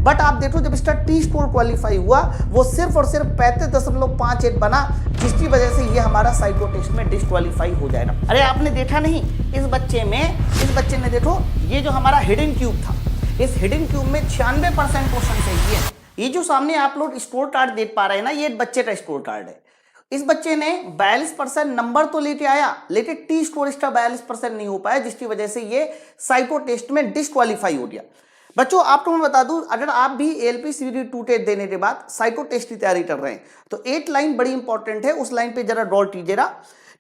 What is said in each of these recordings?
But आप देखो जब इसका टी स्कोर क्वालिफाई हुआ वो सिर्फ और सिर्फ 35.58 बना, जिसकी वजह से ये हमारा साइको टेस्ट में डिस्क्वालीफाई हो जाएगा। अरे आपने देखा नहीं इस बच्चे ने देखो ये जो हमारा हिडन क्यूब था, इस हिडन क्यूब में 96% क्वेश्चन सही है। ये जो सामने आप लोग स्कोर कार्ड देख पा रहे हैं ना, ये बच्चे का स्कोर कार्ड है। इस बच्चे ने 42% नंबर तो लेके आया, लेकिन टी स्कोर इसका 42% नहीं हो पाया, जिसकी वजह से ये साइको टेस्ट में डिस्क्वालीफाई हो गया। बच्चों आपको मैं बता दूं, अगर आप भी एलपी सीबीटी 2 टेस्ट देने के बाद साइको टेस्ट की तैयारी कर रहे हैं तो 8 लाइन बड़ी इंपॉर्टेंट है, उस लाइन पे जरा गौर कीजिएगा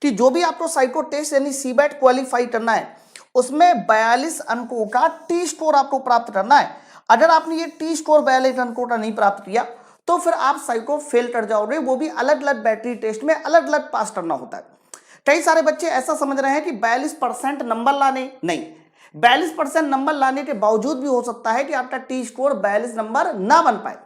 कि जो भी आपको साइको टेस्ट यानी सीबैट क्वालिफाई करना है उसमें 42 अंकों का टी स्कोर आपको प्राप्त करना है। अगर आपने ये टी स्कोर 42 अंकों का नहीं प्राप्त किया तो फिर आप साइको फेल कर जाओगे, वो भी अलग अलग बैटरी टेस्ट में अलग अलग पास करना होता है। कई सारे बच्चे ऐसा समझ रहे हैं कि 42% नंबर लाने, नहीं, 42% नंबर लाने के बावजूद भी हो सकता है कि आपका टी स्कोर 42 नंबर ना बन पाए।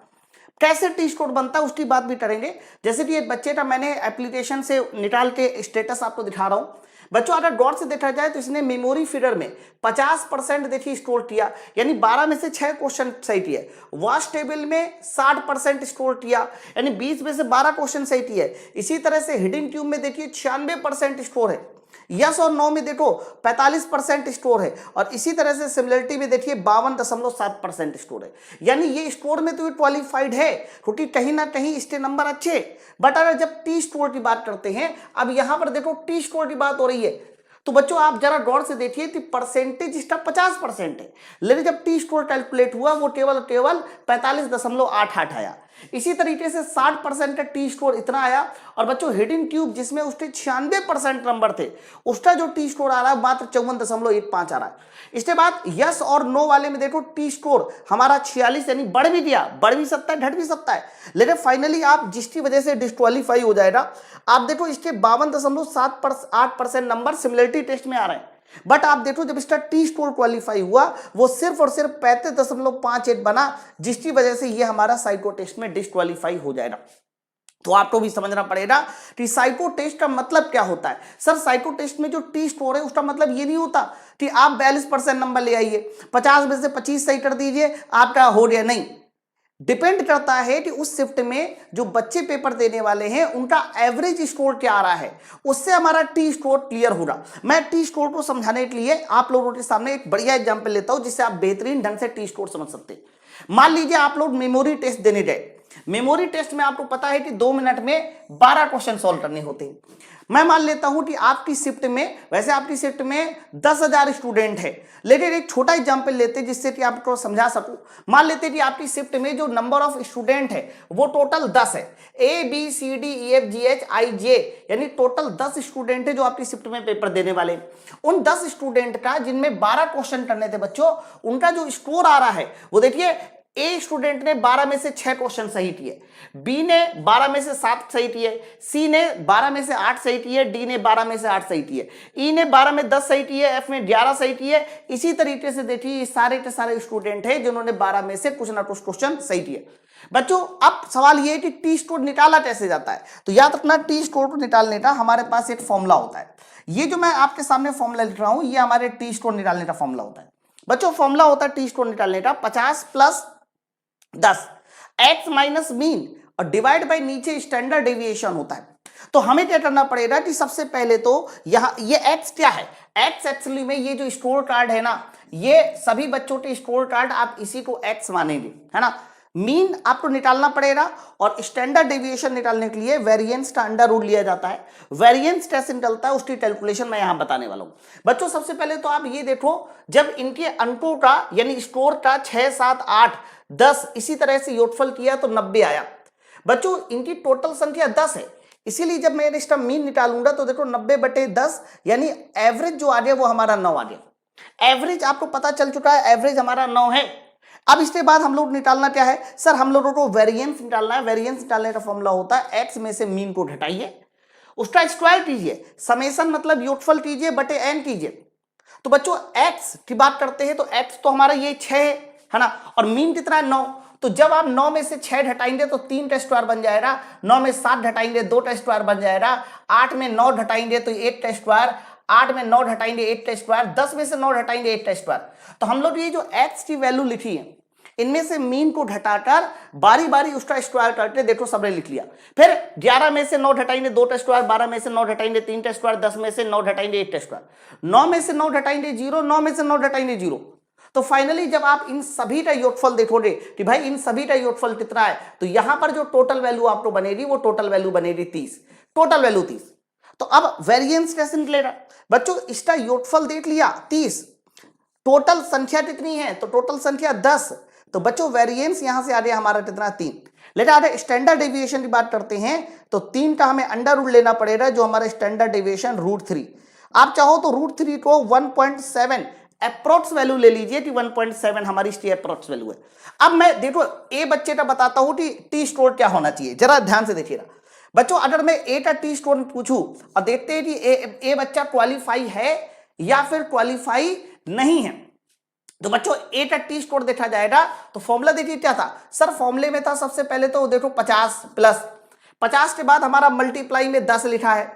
कैसे टी स्कोर बनता है उसकी बात भी करेंगे। जैसे कि एक बच्चे का मैंने एप्लीकेशन से निकाल के स्टेटस आपको दिखा रहा हूं। बच्चों अगर गौर से देखा जाए तो इसने मेमोरी फीडर में 50% देखिए स्कोर किया, यानी 12 में से 6 क्वेश्चन सही किए। वास्ट टेबल में 60% स्कोर किया, यानी 20 में से 12 क्वेश्चन सही किए। इसी तरह से हिडन ट्यूब में देखिए 96% स्कोर है। यस और नो में देखो 45% स्कोर है, और इसी तरह से सिमिलरिटी में देखिए 52.7% स्कोर है। यानी ये स्कोर में तो ये क्वालिफाइड है, क्योंकि कहीं ना कहीं इसके नंबर अच्छे। बट अगर जब टी स्कोर की बात करते हैं, अब यहां पर देखो टी स्कोर की बात हो रही है, तो बच्चों आप जरा गौर से देखिए कि परसेंटेज इसका 50% है, लेकिन जब टी स्कोर कैलकुलेट हुआ वो केवल 45.88 आया। इसी तरीके से 60% का टी स्कोर इतना आया, और बच्चों हिडन ट्यूब जिसमें उसके 96% नंबर थे उसका जो टी स्कोर आ रहा है मात्र 54.15 आ रहा है। इसके बाद यस और नो वाले में देखो टी स्कोर हमारा 46, यानी बढ़ भी गया, बढ़ भी सकता है घट भी सकता है, लेकिन फाइनली आप जिसकी वजह से डिस्क्वालीफाई हो जाएगा। आप देखो इसके 52.78% नंबर सिमिलरिटी टेस्ट में आ रहे हैं। बट आप देखो जब इसका टी स्कोर क्वालिफाई हुआ वो सिर्फ और सिर्फ 35.58 बना, जिसकी वजह से ये हमारा साइको टेस्ट में डिस्क्वालीफाई हो जाएगा। तो आपको भी समझना पड़ेगा कि साइको टेस्ट का मतलब क्या होता है। सर साइको टेस्ट में जो टी स्कोर है उसका मतलब ये नहीं होता कि आप 42% नंबर ले आइए, 50 में से 25 सही कर दीजिए आपका हो गया, नहीं। डिपेंड करता है कि उस शिफ्ट में जो बच्चे पेपर देने वाले हैं उनका एवरेज स्कोर क्या आ रहा है, उससे हमारा टी स्कोर क्लियर होगा। मैं टी स्कोर को समझाने के लिए आप लोगों के सामने एक बढ़िया एग्जांपल लेता हूं जिससे आप बेहतरीन ढंग से टी स्कोर समझ सकते हैं। मान लीजिए आप लोग मेमोरी टेस्ट देने गए। मेमोरी टेस्ट में आपको पता है कि 2 मिनट में 12 क्वेश्चन सॉल्व करने होते हैं। मैं मान लेता हूं कि आपकी शिफ्ट में, वैसे आपकी शिफ्ट में 10,000 स्टूडेंट है, लेकिन एक छोटा एग्जांपल लेते हैं जिससे कि आपको समझा सकूं। मान लेते हैं कि आपकी शिफ्ट में जो नंबर ऑफ स्टूडेंट है वो टोटल 10 है, ABCDEFGHIJ, यानी टोटल 10 स्टूडेंट है जो आपकी शिफ्ट में पेपर देने वाले। उन 10 स्टूडेंट का जिनमें 12 क्वेश्चन करने थे बच्चों, उनका जो स्कोर आ रहा है वो देखिए, ए स्टूडेंट ने 12 में से 6 क्वेश्चन सही किए, बी ने 12 में से 7 सही किए, सी ने 12 में से 8 सही किए, डी ने 12 में से 8 सही किए, ई ने 12 में 10 सही किए, एफ में 11 सही किए। इसी तरीके से देखिए सारे के सारे स्टूडेंट हैं जिन्होंने 12 में से कुछ ना कुछ क्वेश्चन सही किए। बच्चों अब सवाल ये है कि टी स्कोर निकाला कैसे जाता है। तो याद रखना टी स्कोर को निकालने का हमारे पास एक फॉर्मूला होता है। ये जो मैं आपके सामने फॉर्मूला लिख रहा हूं ये हमारे टी स्कोर निकालने का फॉर्मूला होता है। बच्चों फॉर्मूला होता है टी स्कोर निकालने का 50 + 10 x माइनस मीन और डिवाइड बाय नीचे स्टैंडर्ड डेविएशन होता है। तो हमें क्या करना पड़ेगा कि सबसे पहले तो यहां ये x क्या है, x एक्चुअली में ये जो स्कोर कार्ड है ना, ये सभी बच्चों के स्कोर कार्ड आप इसी को x मानेंगे, है ना। मीन आपको निकालना पड़ेगा, और स्टैंडर्ड डेविएशन निकालने के लिए वेरिएंस का अंडर रूट लिया जाता है। वेरिएंस कैसे निकलता है उसकी कैलकुलेशन मैं यहां बताने वाला हूं। बच्चों सबसे पहले तो आप ये देखो, जब इनके अंकों का यानी स्कोर का 6, 7, 8, 10 इसी तरह से योगफल किया तो 90 आया। बच्चों इनकी टोटल संख्या 10 है, इसीलिए जब मैं इसका मीन निकालूंगा तो देखो 90/10, यानी एवरेज जो आ गया वो हमारा 9 आ गया। एवरेज आपको पता चल चुका है, एवरेज हमारा 9 है। अब इसके बाद हम लोग निकालना क्या है, सर हम लोगों को वेरिएंस निकालना है। वेरिएंस निकालने का फॉर्मूला होता है x में से मीन को घटाइए, उसका स्क्वायर कीजिए, समेशन मतलब योगफल कीजिए बटे n कीजिए। तो बच्चों x की बात करते हैं तो x तो हमारा ये 6 है ना, और मीन कितना है 9। तो जब आप 9 में से 6 घटाएंगे तो 3 का स्क्वायर बन जाएगा, 9 में 7 घटाएंगे 2 का स्क्वायर बन जाएगा, 8 में 9 घटाएंगे तो 1 का स्क्वायर, 8 में 9 घटाएंगे 8 का स्क्वायर, 10 में से 9 घटाएंगे 8 का स्क्वायर। तो हम लोग ये जो x की वैल्यू लिखी है इनमें से मीन को घटाकर बारी बारी उसका स्क्वायर करके देखो सबने लिख लिया। फिर 11 में से 9 घटाएंगे 2 का स्क्वायर, 12 में से 9 घटाएंगे 3 का स्क्वायर, 10 में से 9 घटाएंगे 1 का स्क्वायर, 9 में से 9 घटाएंगे 0, 9 में से 9 घटाएंगे 0। तो फाइनली जब आप इन सभी का योगफल देखोगे कि भाई इन सभी का योगफल कितना है, तो यहां पर जो टोटल वैल्यू आपको बनेगी वो टोटल वैल्यू बनेगी 30, टोटल वैल्यू 30। तो अब वेरिएंस कैसे निकलेगा बच्चों, इसका योगफल देख लिया 30, टोटल संख्या कितनी है, तो टोटल संख्या 10, तो बच्चों वेरिएंस यहां से आ गया हमारा कितना 3। लेकिन आगे स्टैंडर्ड डेविएशन की बात करते हैं तो 3 का हमें अंडर रूट लेना पड़ेगा, जो हमारा स्टैंडर्ड डेविएशन √3। आप चाहो तो √3 को 1.7 अप्रोक्स वैल्यू ले लीजिए कि 1.7 हमारी इसकी अप्रोक्स वैल्यू है। अब मैं देखो ए बच्चे का बताता हूं कि टी स्कोर क्या होना चाहिए, जरा ध्यान से देखिएगा बच्चों। अगर मैं ए का टी स्कोर पूछूं और देखते हैं कि ए बच्चा क्वालिफाई है या फिर क्वालिफाई नहीं है, तो बच्चों ए का टी स्कोर देखा जाएगा। तो फॉर्मूला देखिए क्या था सर, फॉर्मूले में था सबसे पहले तो देखो 50 प्लस 50 के बाद हमारा मल्टीप्लाई में 10 लिखा है,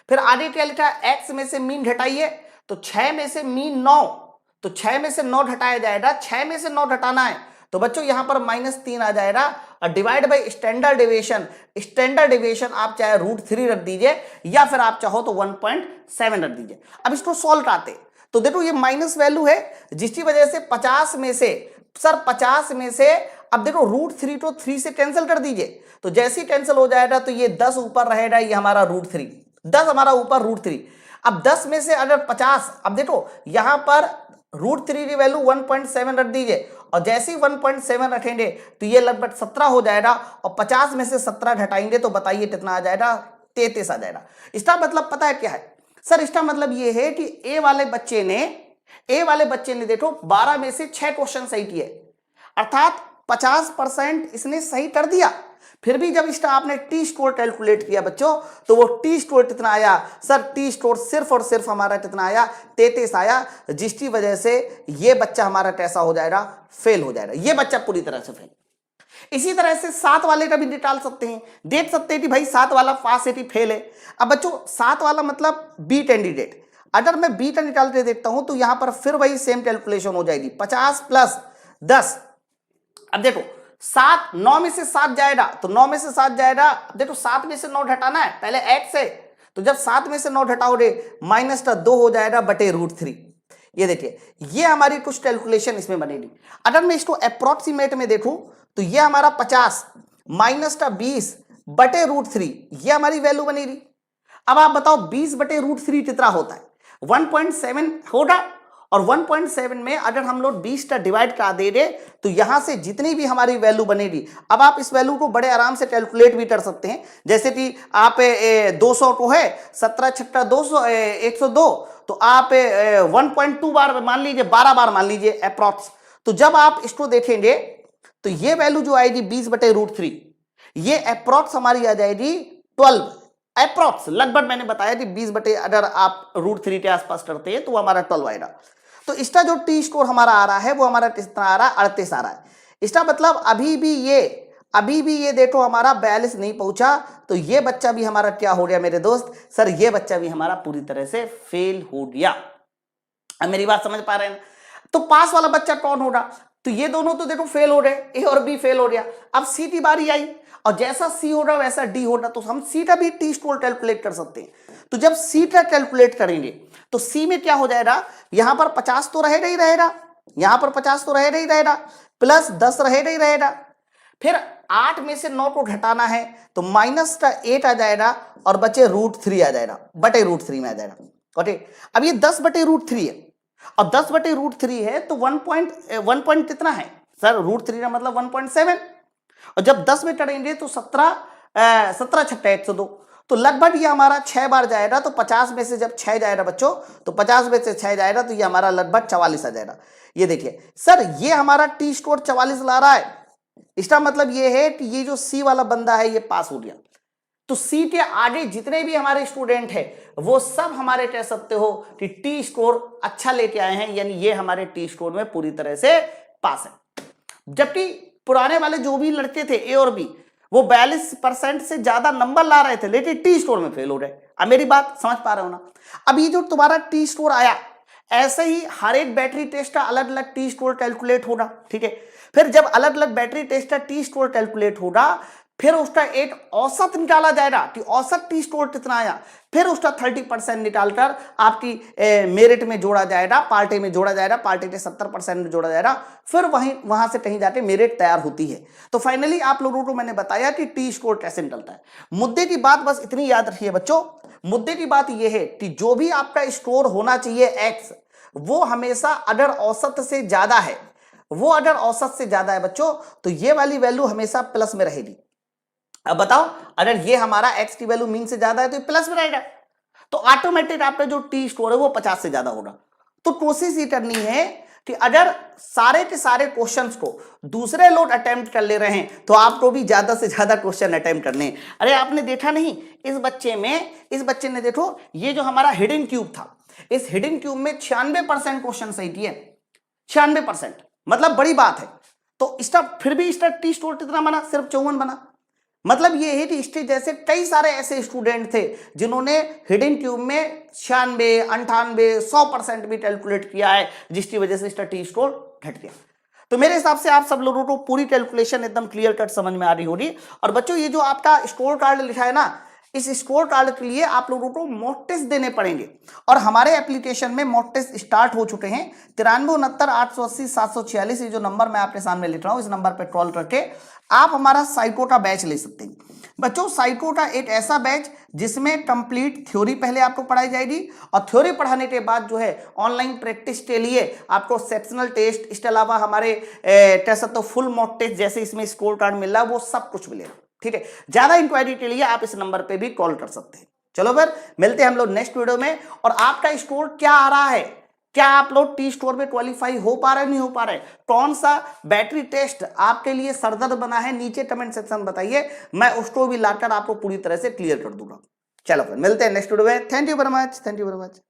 फिर आगे क्या लिखा है, एक्स में से मीन घटाइए, तो 6 में से मीन 9, तो 6 में से 9 घटाया जाएगा, 6 में से 9 घटाना है तो बच्चों यहां पर -3 आ जाएगा, और divide by standard deviation, standard deviation आप चाहे √3 रख दीजिए या फिर आप चाहो तो 1.7 रख दीजिए। अब इसको सॉल्व करते तो देखो ये माइनस वैल्यू है जिसकी वजह से 50 में से सर 50 में से अब देखो √3 को 3 से कैंसिल कर दीजिए, तो जैसे ही कैंसिल हो जाएगा तो ये 10 ऊपर रहेगा, ये हमारा √3, 10 हमारा ऊपर √3। अब 10 में से अगर 50, अब देखो यहां पर √3 की वैल्यू 1.7 रख दीजिए, और जैसे ही 1.7 रखेंगे तो ये लगभग 17 हो जाएगा, और 50 में से 17 घटाएंगे तो बताइए कितना आ जाएगा, 33 आ जाएगा। इसका मतलब पता है क्या है सर, इसका मतलब ये है कि ए वाले बच्चे ने देखो 12 में से 6 क्वेश्चन सही किए, अर्थात 50% इसने सही कर दिया। फिर भी जब इसका आपने टी स्कोर कैलकुलेट किया बच्चों, तो वो टी स्कोर कितना आया सर, टी स्कोर सिर्फ और सिर्फ हमारा कितना आया, 33 आया, जिसकी वजह से ये बच्चा हमारा कैसा हो जाएगा, फेल हो जाएगा, ये बच्चा पूरी तरह से फेल। इसी तरह से 7 वाले का भी निकाल सकते हैं, देख सकते हैं कि भाई 7 वाला पास है कि फेल है। अब बच्चों 7 वाला मतलब बी कैंडिडेट, अगर मैं बी का निकाल के देखता हूं तो यहां पर फिर वही सेम कैलकुलेशन हो जाएगी, 50 + 10। अब देखो 7, 9 में से 7 जाएगा, तो 9 में से 7 जाएगा, देखो 7 में से 9 घटाना है, पहले एक्स है, तो जब 7 में से 9 घटाओगे -2 हो जाएगा बटे √3। ये देखिए ये हमारी कुछ कैलकुलेशन इसमें बनेगी। अगर मैं इसको अप्रोक्सीमेट में देखूं तो ये हमारा 50 -20 बटे √3, ये हमारी वैल्यू बनेगी। अब आप बताओ 20 बटे √3 कितना होता है, 1.7 होगा, और 1.7 में अगर हम लोग 20 का डिवाइड करा दे रहे तो यहां से जितनी भी हमारी वैल्यू बनेगी, अब आप इस वैल्यू को बड़े आराम से कैलकुलेट भी कर सकते हैं। जैसे कि आप 200 को है 17 × 200 102, तो आप 1.2 बार मान लीजिए, 12 बार मान लीजिए अप्रॉक्स। तो जब आप इसको देखेंगे तो ये वैल्यू जो आएगी 20 बटे √3, ये अप्रॉक्स हमारी आ जाएगी 12 अप्रॉक्स, लगभग मैंने बताया कि 20 बटे अगर आप √3 के आसपास करते हैं तो हमारा 12 आएगा। तो इसका जो टी स्कोर हमारा आ रहा है वो हमारा कितना आ रहा है, 38 आ रहा है। इसका मतलब अभी भी ये देखो हमारा 42 नहीं पहुंचा, तो ये बच्चा भी हमारा क्या हो गया मेरे दोस्त, सर ये बच्चा भी हमारा पूरी तरह से फेल हो गया। अब मेरी बात समझ पा रहे हैं? तो पास वाला बच्चा कौन होगा, तो ये दोनों तो देखो फेल हो रहे, ए और बी फेल हो गया। अब सी की बारी आई, और जैसा सी होगा वैसा डी होगा, तो हम सी का भी टी स्कोर कैलकुलेट कर सकते हैं। तो जब सी का कैलकुलेट करेंगे तो सी में क्या हो जाएगा, यहां पर 50 तो रहेगा ही रहेगा, यहां पर 50 तो रहेगा ही रहेगा, प्लस 10 रहेगा ही रहेगा, फिर 8 में से 9 को घटाना है तो -8 आ जाएगा, और बचे √3 आ जाएगा, बटे √3 में आ जाएगा। ओके, अब ये 10 बटे √3 है, और 10 बटे √3 है तो 1 कितना है सर, √3 का मतलब 1.7, और जब 10 में करेंगे तो 17 × 102, तो लगभग ये हमारा 6 बार जाएगा, तो 50 में से जब 6 जाएगा बच्चों, तो 50 में से 6 जाएगा तो ये हमारा लगभग 44 आ जाएगा। ये देखिए सर ये हमारा टी स्कोर 44 ला रहा है, इसका मतलब ये है कि ये जो सी वाला बंदा है ये पास हो गया। तो सी के आगे जितने भी हमारे स्टूडेंट हैं वो सब हमारे कह सकते हो कि टी स्कोर अच्छा लेके आए हैं, यानी ये हमारे टी स्कोर में पूरी तरह से पास है। जबकि पुराने वाले जो भी लड़के थे ए और बी, वो 42% से ज्यादा नंबर ला रहे थे, लेकिन टी स्कोर में फेल हो रहे। अब मेरी बात समझ पा रहे हो ना? अब ये जो तुम्हारा टी स्कोर आया, ऐसे ही हर एक बैटरी टेस्ट का अलग अलग टी स्कोर कैलकुलेट होगा, ठीक है। फिर जब अलग अलग बैटरी टेस्ट का टी स्कोर कैलकुलेट होगा, फिर उसका एक औसत निकाला जाएगा कि औसत टी स्कोर कितना आया, फिर उसका 30% निकालकर आपकी मेरिट में जोड़ा जाएगा, पार्टी में जोड़ा जाएगा, पार्टी के 70% में जोड़ा जाएगा, फिर वहां से कहीं जाके मेरिट तैयार होती है। तो फाइनली आप लोगों को मैंने बताया कि टी स्कोर कैसे निकलता है। मुद्दे की बात बस इतनी याद रखिए बच्चों, मुद्दे की बात यह है कि जो भी आपका स्कोर होना चाहिए एक्स, वो हमेशा अगर औसत से ज्यादा है, वो अगर औसत से ज्यादा है बच्चों, तो ये वाली वैल्यू हमेशा प्लस में रहेगी। अब बताओ, अगर ये हमारा x की वैल्यू मीन से ज्यादा है तो ये प्लस में रहेगा, तो ऑटोमेटिक आपका जो टी स्कोर है वो 50 से ज्यादा होगा। तो कोशिश ये करनी है कि अगर सारे के सारे क्वेश्चंस को दूसरे लोग अटेम्प्ट कर ले रहे हैं तो आपको भी ज्यादा से ज्यादा क्वेश्चन अटेम्प्ट करने हैं। अरे आपने देखा नहीं, इस बच्चे ने देखो, ये जो हमारा हिडन क्यूब था, इस हिडन क्यूब में 96% क्वेश्चन सही किए, 96%, मतलब बड़ी बात है। तो इसका फिर भी इसका टी स्कोर कितना बना, सिर्फ 54 बना। मतलब ये है कि इसके जैसे कई सारे ऐसे स्टूडेंट थे जिन्होंने हिडन क्यूब में 96, 98, 100% भी कैलकुलेट किया है, जिसकी वजह से इसका टी स्कोर घट गया। तो मेरे हिसाब से आप सब लोगों को पूरी कैलकुलेशन एकदम क्लियर कट समझ में आ रही होगी। और बच्चों, ये जो आपका स्कोर कार्ड लिखा है ना, इस स्कोर कार्ड के लिए आप लोगों को मॉक टेस्ट देने पड़ेंगे, और हमारे एप्लीकेशन में मॉक टेस्ट स्टार्ट हो चुके हैं। 93 69 880 746, ये जो नंबर मैं आपके सामने लिख रहा हूं, इस नंबर पर कॉल करके आप हमारा साइको का बैच ले सकते हैं। बच्चों, साइको का एक ऐसा बैच जिसमें कंप्लीट थ्योरी पहले आपको पढ़ाई जाएगी, और थ्योरी पढ़ाने के बाद जो है ऑनलाइन प्रैक्टिस के लिए आपको सेक्शनल टेस्ट, इसके अलावा हमारे कह सकते हो फुल मॉक टेस्ट, जैसे इसमें स्कोर कार्ड मिल रहा है, वो सब कुछ मिलेगा। ठीक है, ज्यादा इंक्वायरी के लिए आप इस नंबर पे भी कॉल कर सकते हैं। चलो फिर मिलते हैं हम लोग नेक्स्ट वीडियो में। और आपका स्कोर क्या आ रहा है, क्या आप लोग टी स्कोर में क्वालिफाई हो पा रहे, नहीं हो पा रहे, कौन सा बैटरी टेस्ट आपके लिए सरदर्द बना है, नीचे कमेंट सेक्शन में बताइए, मैं उसको भी लाकर आपको पूरी तरह से क्लियर कर दूंगा। चलो फिर मिलते हैं नेक्स्ट वीडियो में। Thank you very much, thank you very much.